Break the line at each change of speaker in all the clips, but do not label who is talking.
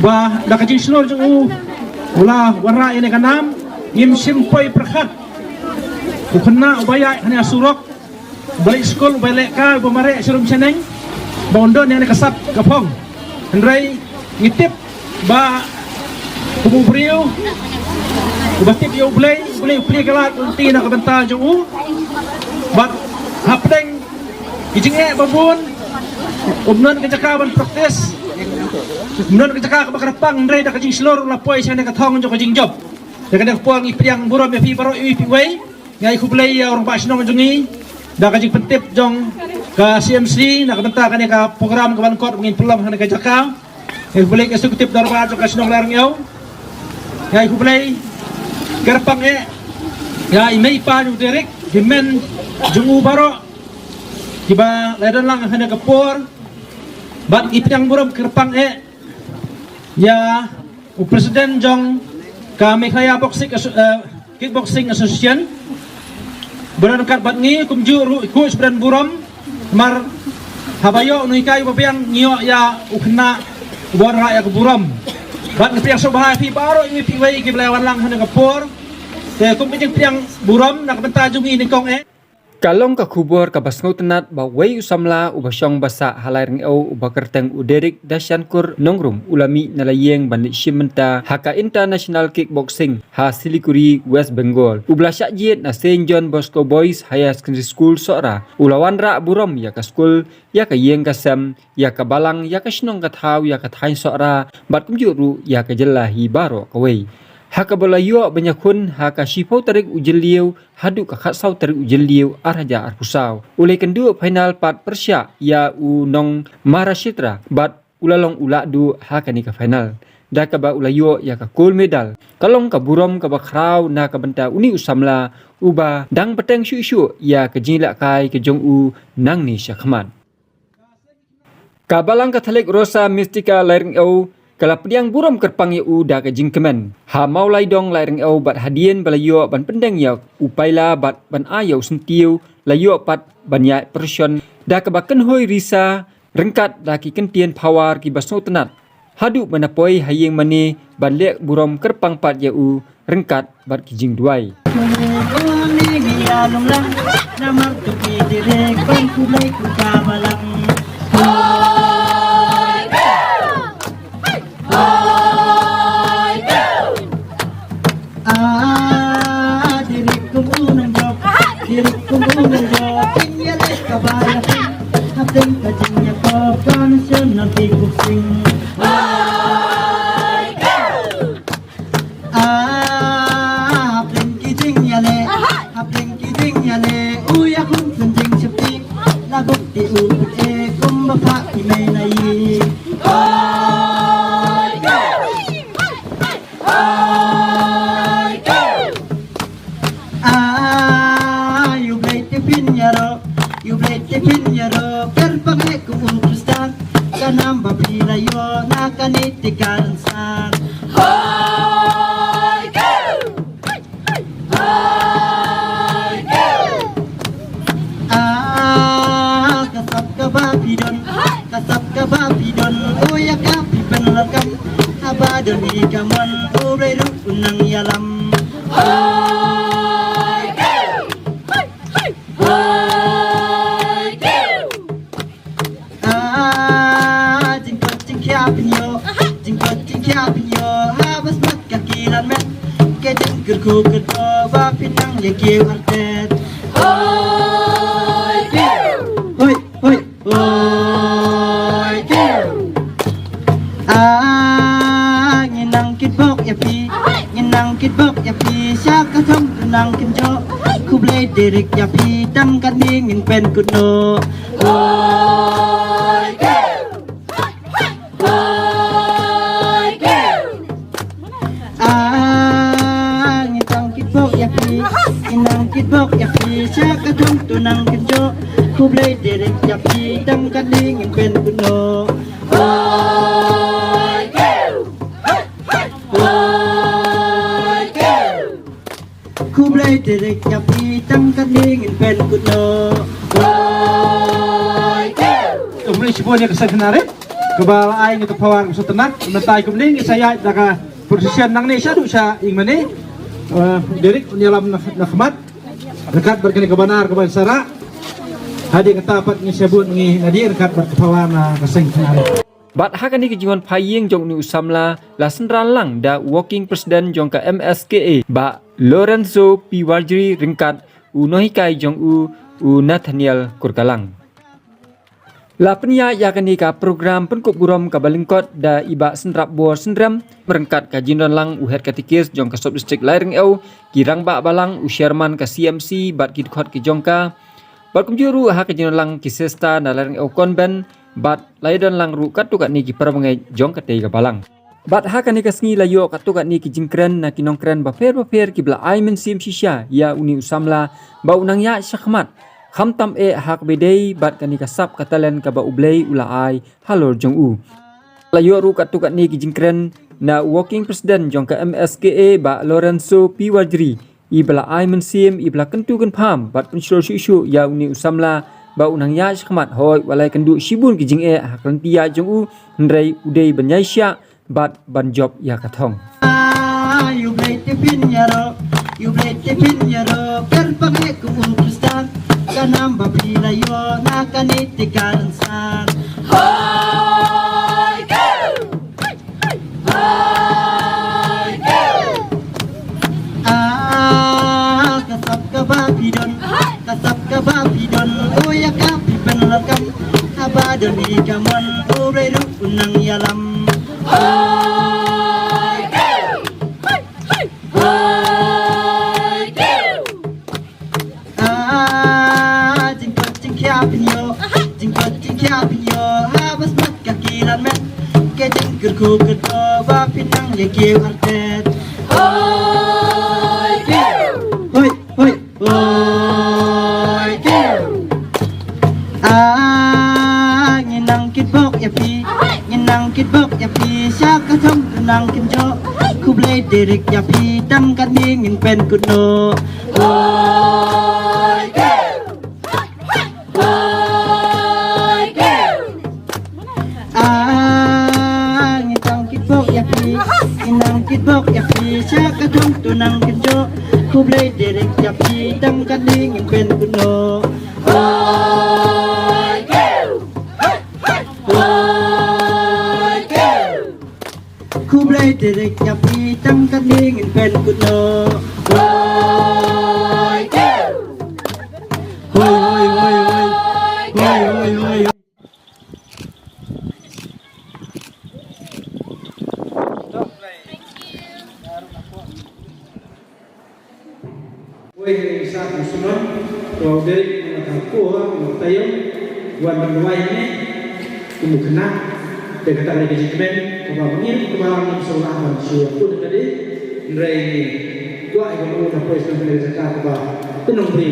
Bah dakajing slor jung wala warna ini kanam ngim simpoi perkhat ukna ubaya hanya surok balik skol balik ka bumare serum seneng bondon yang kasap kapong andrai ngitip ba kububriu ubatip yo blay kalat unti nak bentar jung bat hapdeng ijinge babun umnon kejakaban proktes umnon kejaka kabakarapang andrai dakajing slor lapoi sana katong jo kajing job dakan puang ipriang buram fi baro ipi way ngai kublay orang pasnong jungi dah kajing pentip jong ke CMC nak bentar kan ka program kawan kot ngin pelam hana kajaka ngai kublay eksekutif darbar jong kasnong larang yau ngai kublay garpang ya imei pa jong direk dimen jungu baro kiba ladan lang hana kapur bat ipriang buram kerpang ya presiden jong ka Mekhaya Kickboxing Association beran kat bat ngi kumju ku seberan buram mar habayo nui kai bapiang ngio ya ukna bora ya buram bat ngipiang sobha fi baro ini fi wei ki belawan lang hana kapur te kum pinjing piang buram nak benta jungi ni kong
Kalong ka kubur ka basngau tenat ba wei usamla ubasyong basa halai ringau ubakerteng uderik dasyankur nongrum ulami nalayeng bandit shimenta haka international kickboxing ha Siliguri West Bengal ublasyak jiet na Saint John Bosco Boys Higher Secondary School sora ulawan ra buram ya ka school ya ka yeng kasam ya ka balang ya ka shnong ka thau ya ka thain sora bat kumjuru ya ka jelahi baro ka wei haka balayo banyakun haka shipau tarik ujeliu hadu ka khatsau tarik ujeliu arhaja arpusau ulai kendu final part persya ya unong marashitra bat ulalong uladu haka ni ka final da ka ba ulayo ya ka gold medal kalong ka burom ka bakrau na ka benta uni usamla uba dang peteng syu ya ka jinglak kai ke jong u nang ni syakman kabalang ka thalek rosa mistika lairing au Kalapdiang buram kerpang ya uda ke jingkemen. Ha maulai dong laireng au bat hadien balayo ban pendeng ya upaila bat ban ayau sentiu layo pat banyak person da kebaken hoi risa rengkat laki kentien pawar ki basno tenat. Hadu manapoi hayeng mane ban lek buram kerpang pat ya u rengkat bat ki jing duai.
You break the pin yaro, kerpang ku utustan, kanam babila yo nakaniti kansan. Hoy go, hoy go. Kasap ka babidon, uya ka pipenlakam, abadon ikamon, uray rukunang yalam. Hoy go, hoy go. Jingkot habas mat kakilan met kedeng kerku kedo bapinang ya kieu artet hoy hoy hoy hoy nginang kitbok ya pi syaka thong nang kinjo kublai direk ya pi dam kan ngin pen kuno hoy inang kitbok ya pi syaka thong tunang kinjo kublai direk ya pi dam kan ngin pen kuno hoy kublai direk ya pi dam kan ngin pen kuno hoy
umri sipo dia kesan kenare kebal ai ngi pawar so tenak mentai kumning saya daka posisian nang ni sadu sa ing mani Derek nyalam nakmat dekat berkini kebenar kebansara hadi ketapat ngi sebut ngi nadi dekat berkepawar na kasing kenari
Bat hakani kejiwan payeng jong ni usamla la sendran lang da working president jong ka MSKA ba Lorenzo P. Wajri ringkat u nohikai jong u Nathaniel Kurkalang. La penia yakani ka program penkup gurom ka balingkot da iba sendrap bor sendram merengkat ka jinron lang u head katikis jong ka sub district Laireng Eu kirang ba balang u chairman ka CMC bat kidkhot ki jong ka bat kumjuru ha ka jinron lang ki sesta na Laireng Eu konben bat laidon lang ru katukat ni ki parabangai jong katei ka balang bat ha kan ni kasngi layo katukat ni ki jingkren na kinongkren ba fer ki bla aimen sim shisha ya uni usamla ba unang ya syakmat khamtam hak bedei bat kan ni kasap katalen ka ba ublei ulaai halor jong u layo ru katukat ni ki jingkren na working president jong ka MSKA ba Lorenzo P. Wajri ibla aimen sim ibla kentu kan pham bat pensyur shu ya uni usamla ba unang ya syakmat hoi walai kendu shibun ki jing haklan pia jong u ndrei udei banyaisya bat ban job ya kathong
You break the pin yaro, you break the pin yaro, perpake ku utustan, kanamba pila yo nakaniti kalansan. Hoy girl, hoy girl. Kasap ka ba pidon, uya ka pipenlakam, abadon di kamon, ure unang yalam. Hoy girl, hoy girl. Jingkot jingkiapin yo, habas mat kakilan met, kejing kerku kerto, ba pinang yakiw artet. Hoy girl, hoy girl. Nginang kitbok ya pi, siya kathong nang kimjo, kublay Derek ya pi, tam kadingin pen kuno. Hoy girl, hoy girl. Nginang kitbok ya pi, siya kathong nang kimjo, kublay Derek ya pi, tam kadingin pen kuno. Hoy girl, hoy girl. Kublay Derek ya pi, tam kadingin pen kuno. Hoy girl, hoy.
Woi sa musuh kalau dari mengatakan mengatakan buat berdoa ini kemungkinan dekat lagi jikmen kebangun kebangun seolah manusia pun tadi dari doa yang mau apa yang boleh cakap apa tenang beri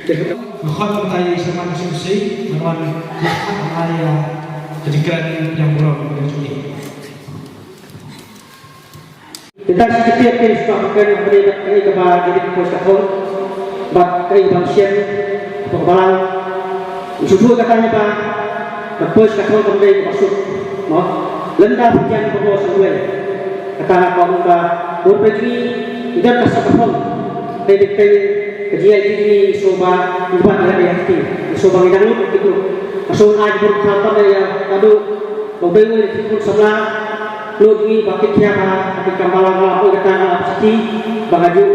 dekat kalau tadi sama musuh melawan ayah jadikan yang belum mencuci. Kita setiap kali sebabkan mereka kali kepada diri pos kahon, bak kali bangsian, pengbalang, usul katanya pak, pos kahon kembali masuk, noh, lenda hujan bawa sampai, kata kamu pak, berpergi, tidak kasar kahon, dari kajian ini soba, ibarat ada yang ti, soba yang lu itu, masuk aja berkata ya, kado, mobil itu pun sebelah. Logi bakit siapa ketika malam lalu kita ngapsi bangaju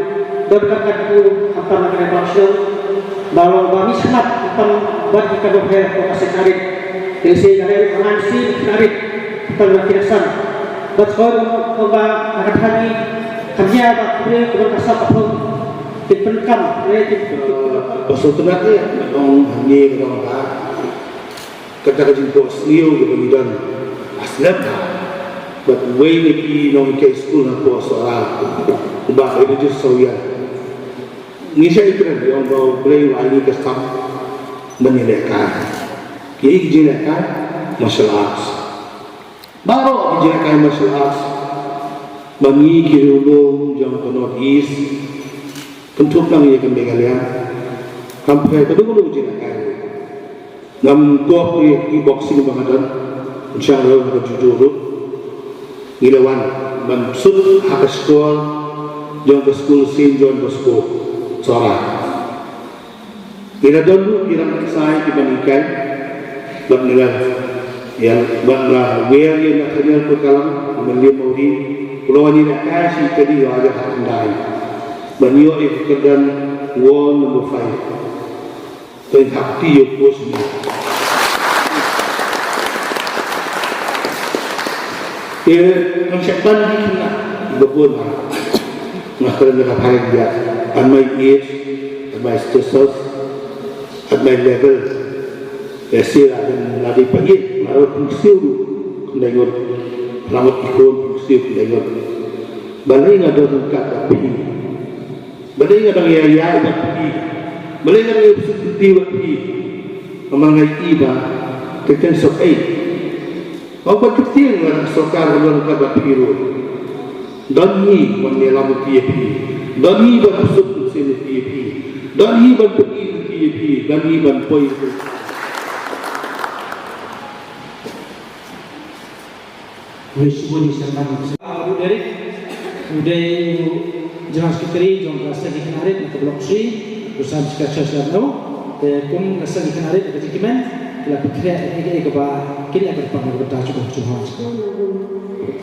berkat itu apa namanya passion balau bami semat apa buat kita berher kasih karit desi dari pengansi karit kita berkirasan buat kau akan hari kerja bakri berkasar apa dipenkan
Pasutuna ni ang hangi ng mga kadagajin po sliyo gamitan aslap but way ni nong kay school na po sa ba ito just so ya ni siya ikran yung ba play wali ka sa manileka kaya ginaka martial arts baro ginaka martial arts bangi kirulong jang to north east kuntuk lang yung kambingalian kampay kadugulong ginaka ngam ko kickboxing bangadan insya Allah ko jujur gilawan ban sud hak sekolah jong ke school Saint John Bosco Sora ila dulu kirang sai dibandingkan ban nilai yang ban la wer yang nak kenal perkalang melia mauri kalau ni nak kasih tadi wajah handai ban yo kedan won number 5 dan hak ti yo pos ni konseptan di sana berbun maka mereka paling dia at my age, at my status, at my level sila dan lagi pagi marut pungsiu kendayon ramut ikon pungsiu kendayon balai ngada dekat tapi balai ngada ya tapi balai ngada seperti tapi amangai iba keten sok apa kecil orang sokar orang kabat biru, dani menyelam PAP, dani bersusuk sini PAP, dani berpergi PAP, dani berpoin.
Wisbudi serta Abu Derek, udah jelas sekali jom rasa dikenarit untuk blok C, bersama sekacau serta pun rasa dikenarit untuk cikiman.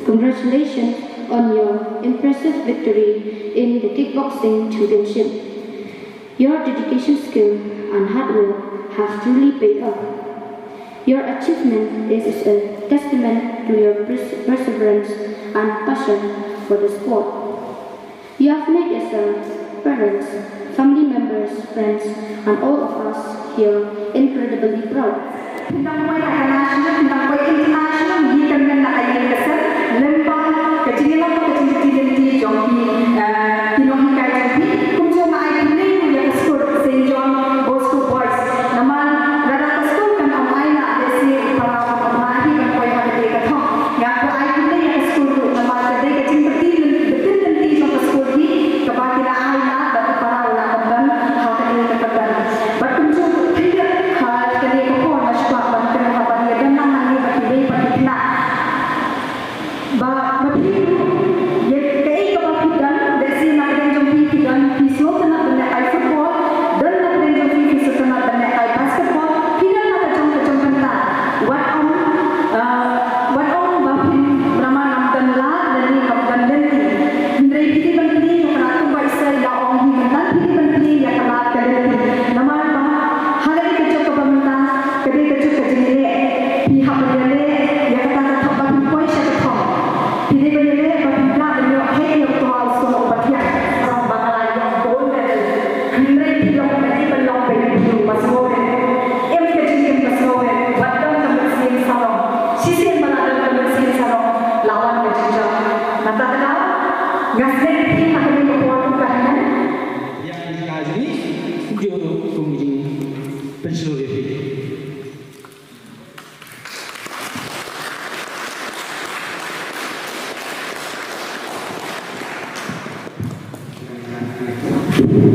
Congratulations on your impressive victory in the kickboxing championship. Your dedication, skill, and hard work have truly paid off. Your achievement is a testament to your perseverance and passion for the sport. You have made yourself, parents, family members, friends, and all of us here incredibly proud.
Tentang poin internasional, tentang poin internasional, kita nak ayat kesan lembang kecilan kecil di jompi, tinohi kaya jompi, kumjo na ayat ini yang skor Saint John Bosco Boys. Naman rada skor kan amai na desi para pemahi kan poin ada di katong. Yang ko ayat ini yang skor naman ada kecil betul di jompi skor di kebahagiaan ayat na bagi para ulama dan hal ini terpedan. Berkumjo tidak hal kini ko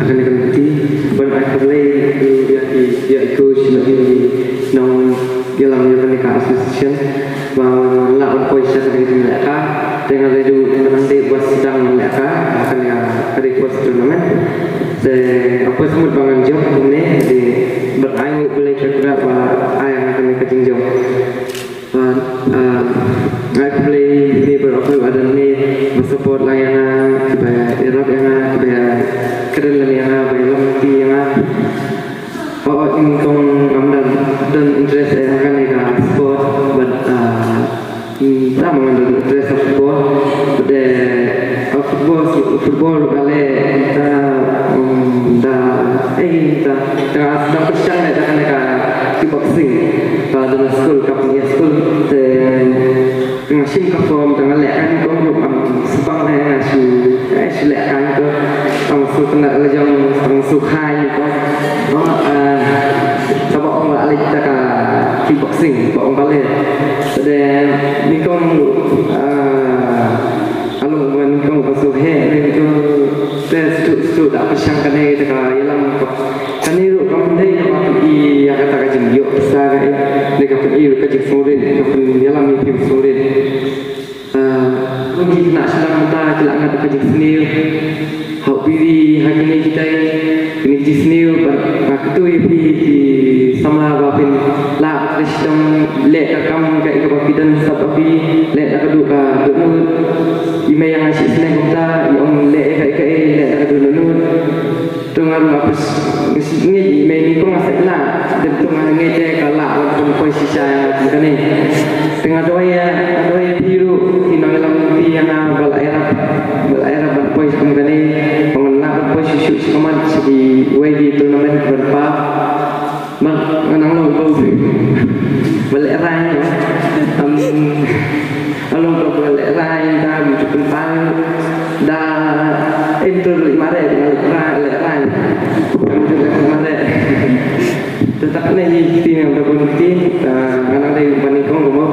akan dikenali berakhirlah dia coach lagi nong dalam Amerika Association melawan poinnya dari mereka dengan itu nanti buat sidang mereka akan ada post turnamen dan apa semua bangan jam ini di berayu boleh kira ayam akan ketinggian aku boleh ini berapa ada ni bersupport layanan supaya Iraq yang supaya keren yang belum di yang income amdan dan interest yang akan ika sport but kita mengambil interest of sport de football kali kita kita sedang persiang kita akan ika kickboxing pada school kapnya school dan ngasih ke form dengan lekan kau untuk sebang ngasih lekan tu langsung kena lejang langsung high tu sebab orang balik kita ke kickboxing orang balik dan ni kau alung ni kau pasal ni kau tes tu tak persiang kan ni kita ialah kan ni kau ni yang kata kaji kan yuk besar mereka pun iyo kajik sorin mereka pun dalam mimpi sorin mungkin nak senang muda kelak ngat kajik senil hak pilih hari ini kita ini di senil berkatui di sama bapin la kristam lek kam kai kapitan sababi lek kadu ka dunut ime yang asyik senang muda yang lek kai lek kadu dunut tungan lapis ngi ime ni pun asyik la dan tungan ngi je kala untuk posisi saya ni tengah doa biru hinang lam yang bal era berpois kemgani pengenal berpois susu sekaman segi wagi turnamen berapa menang lo bau bal era along bal era dah cukup pang dah itu mare dengan era mare tetap ni yang berbunyi anak dari panikong kamu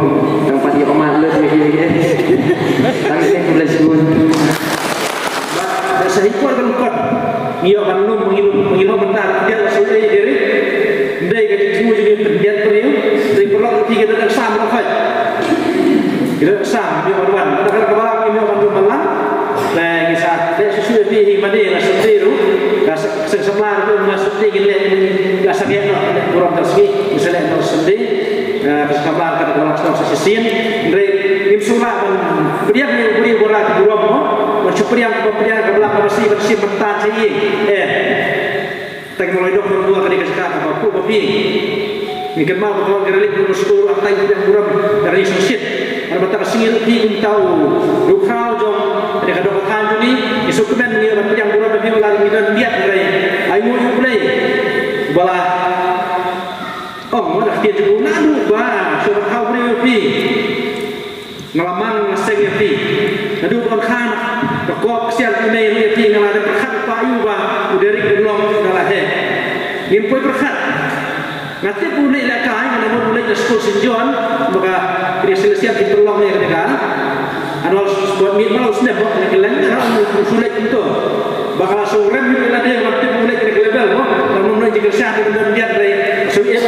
yang pati omat le lagi tapi ni boleh sebut
Sa hikor kan kot ngiyo kan lum mengilu bentar dia la sudah diri ndai ka jimu jadi terbiat periu dari perlu tiga dan sam rafai kira sam dia warwan ada kepala ini orang malang lagi saat dia sudah di madi la sendiri ka sesemlar tu masuk tinggi la sakit kurang tersegi misalnya no sendiri kesabaran kata orang sosial dari imsula dia beri bola ke buram Bersyupriang ke belakang bersih bertahan saja. Teknologi dok berdua kali kesekat bapu bapi. Mungkin mau kalau geralik bersyukur atai yang buram dari sosial. Ada betapa singir pi pun tahu. Lukau jom ada kedok tahan ni. Isukumen ni orang yang buram bapi melalui dan lihat dari. Ayu mulai bala. Dah dia juga nadu bah. Surat kau beri pi. Ngalaman ngaseng pi. Nadu bukan kan. Kau kesian ini ni tinggal ada berkat payu bah udari gelong dalah impoi berkat nanti boleh lah kai kalau boleh sekolah sinjuan maka dia selesai di pelong ni kan anwar buat mid malu snap buat nak kelang orang sulit itu bakal sore ni bila dia nanti boleh ke level kalau mulai jika syah dan dia dari sulit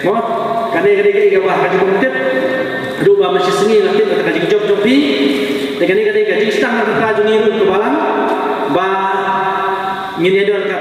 apa dari kadang-kadang bah kaji komited dua masih seni nanti kaji job pi dengan ini kadang-kadang stang nak kaji ni ke balang ba ngini don ka